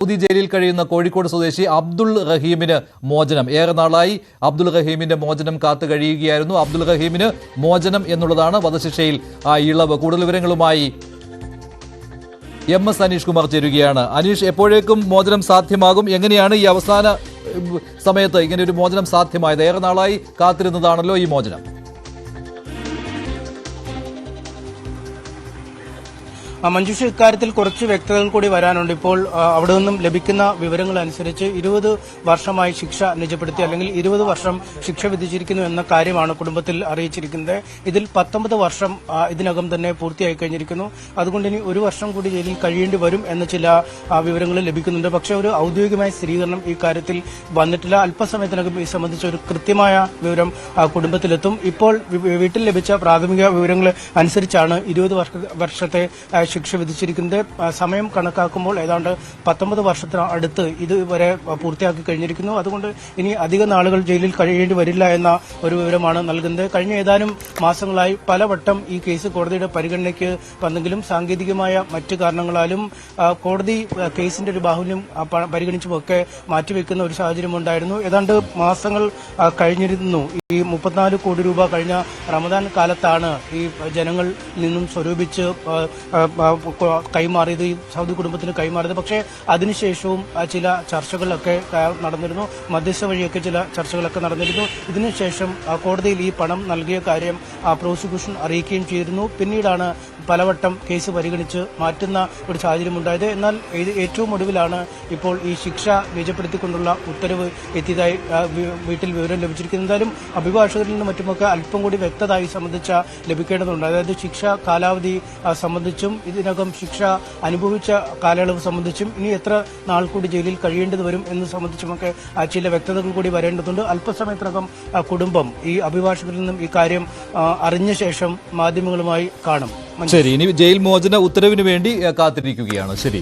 Saudi ജയിലിൽ കഴിയുന്ന കോഴിക്കോട് സ്വദേശി അബ്ദുൾ റഹീമിന് മോചനം. ഏറെ നാളായി അബ്ദുൾ റഹീമിന്റെ മോചനം കാത്തു കഴിയുകയായിരുന്നു. അബ്ദുൾ റഹീമിന് മോചനം എന്നുള്ളതാണ് വധശിക്ഷയിൽ ഇളവ്. കൂടുതൽ വിവരങ്ങളുമായി MS അനീഷ് കുമാർ ചേരുകയാണ്. അനീഷ്, എപ്പോഴേക്കും മോചനം സാധ്യമാകും? എങ്ങനെയാണ് ഈ അവസാന സമയത്ത് ഇങ്ങനെ ഒരു മോചനം സാധ്യമായത്? ഏറെ നാളായി കാത്തിരുന്നതാണല്ലോ ഈ മോചനം. മഞ്ജുഷ, ഇക്കാര്യത്തിൽ കുറച്ച് വ്യക്തതകൾ കൂടി വരാനുണ്ട്. ഇപ്പോൾ അവിടെ നിന്നും ലഭിക്കുന്ന വിവരങ്ങൾ അനുസരിച്ച് 20 വർഷമായി ശിക്ഷ നിജപ്പെടുത്തി, അല്ലെങ്കിൽ 20 വർഷം ശിക്ഷ വിധിച്ചിരിക്കുന്നു എന്ന കാര്യമാണ് കുടുംബത്തിൽ അറിയിച്ചിരിക്കുന്നത്. ഇതിൽ 19 വർഷം ഇതിനകം തന്നെ പൂർത്തിയായി കഴിഞ്ഞിരിക്കുന്നു. അതുകൊണ്ട് ഇനി 1 വർഷം കൂടി ജയിലിൽ കഴിയേണ്ടി വരും എന്ന ചില വിവരങ്ങൾ ലഭിക്കുന്നുണ്ട്. പക്ഷേ ഒരു ഔദ്യോഗികമായ സ്ഥിരീകരണം ഈ കാര്യത്തിൽ വന്നിട്ടില്ല. അല്പസമയത്തിനകം ഈ സംബന്ധിച്ച ഒരു കൃത്യമായ വിവരം കുടുംബത്തിലെത്തും. ഇപ്പോൾ വീട്ടിൽ ലഭിച്ച പ്രാഥമിക വിവരങ്ങൾ അനുസരിച്ചാണ് 20 വർഷത്തെ ശിക്ഷ വിധിച്ചിരിക്കുന്നത്. സമയം കണക്കാക്കുമ്പോൾ ഏതാണ്ട് 19 വർഷത്തിന് അടുത്ത് ഇതുവരെ പൂർത്തിയാക്കി കഴിഞ്ഞിരിക്കുന്നു. അതുകൊണ്ട് ഇനി അധിക നാളുകൾ ജയിലിൽ കഴിയേണ്ടി വരില്ല എന്ന ഒരു വിവരമാണ് നൽകുന്നത്. കഴിഞ്ഞ ഏതാനും മാസങ്ങളായി പലവട്ടം ഈ കേസ് കോടതിയുടെ പരിഗണനയ്ക്ക് വന്നെങ്കിലും സാങ്കേതികമായ മറ്റു കാരണങ്ങളാലും കോടതി കേസിന്റെ ഒരു ബാഹുല്യം പരിഗണിച്ചുമൊക്കെ മാറ്റിവെക്കുന്ന ഒരു സാഹചര്യം ഉണ്ടായിരുന്നു. ഏതാണ്ട് മാസങ്ങൾ കഴിഞ്ഞിരുന്നു. ഈ 34 കോടി രൂപ കഴിഞ്ഞ റമദാൻ കാലത്താണ് ഈ ജനങ്ങളിൽ നിന്നും സ്വരൂപിച്ച് കൈമാറിയത്, ഈ സൗദി കുടുംബത്തിന് കൈമാറിയത്. പക്ഷേ അതിനുശേഷവും ചില ചർച്ചകളൊക്കെ നടന്നിരുന്നു. മധ്യസ്ഥ വഴിയൊക്കെ ചില ചർച്ചകളൊക്കെ നടന്നിരുന്നു. ഇതിനുശേഷം കോടതിയിൽ ഈ പണം നൽകിയ കാര്യം പ്രോസിക്യൂഷൻ അറിയിക്കുകയും ചെയ്തിരുന്നു. പിന്നീടാണ് പലവട്ടം കേസ് പരിഗണിച്ച് മാറ്റുന്ന ഒരു സാഹചര്യം ഉണ്ടായത്. എന്നാൽ ഏറ്റവും ഒടുവിലാണ് ഇപ്പോൾ ഈ ശിക്ഷ നിജപ്പെടുത്തിക്കൊണ്ടുള്ള ഉത്തരവ് എത്തിയതായി വീട്ടിൽ വിവരം ലഭിച്ചിരിക്കുന്നത്. എന്തായാലും അഭിഭാഷകരിൽ നിന്നും മറ്റുമൊക്കെ അല്പം കൂടി വ്യക്തത ഈ സംബന്ധിച്ച ലഭിക്കേണ്ടതുണ്ട്. അതായത് ശിക്ഷ കാലാവധി സംബന്ധിച്ചും ഇതിനകം ശിക്ഷ അനുഭവിച്ച കാലയളവ് സംബന്ധിച്ചും ഇനി എത്ര നാൾ കൂടി ജയിലിൽ കഴിയേണ്ടത് വരും എന്ന് സംബന്ധിച്ചുമൊക്കെ ചില വ്യക്തതകൾ കൂടി വരേണ്ടതുണ്ട്. അല്പസമയത്തിനകം കുടുംബം ഈ അഭിഭാഷകരിൽ നിന്നും ഈ കാര്യം അറിഞ്ഞ ശേഷം മാധ്യമങ്ങളുമായി കാണും. ശരി, ഇനി ജയിൽ മോചന ഉത്തരവിന് വേണ്ടി കാത്തിരിക്കുകയാണ്. ശരി.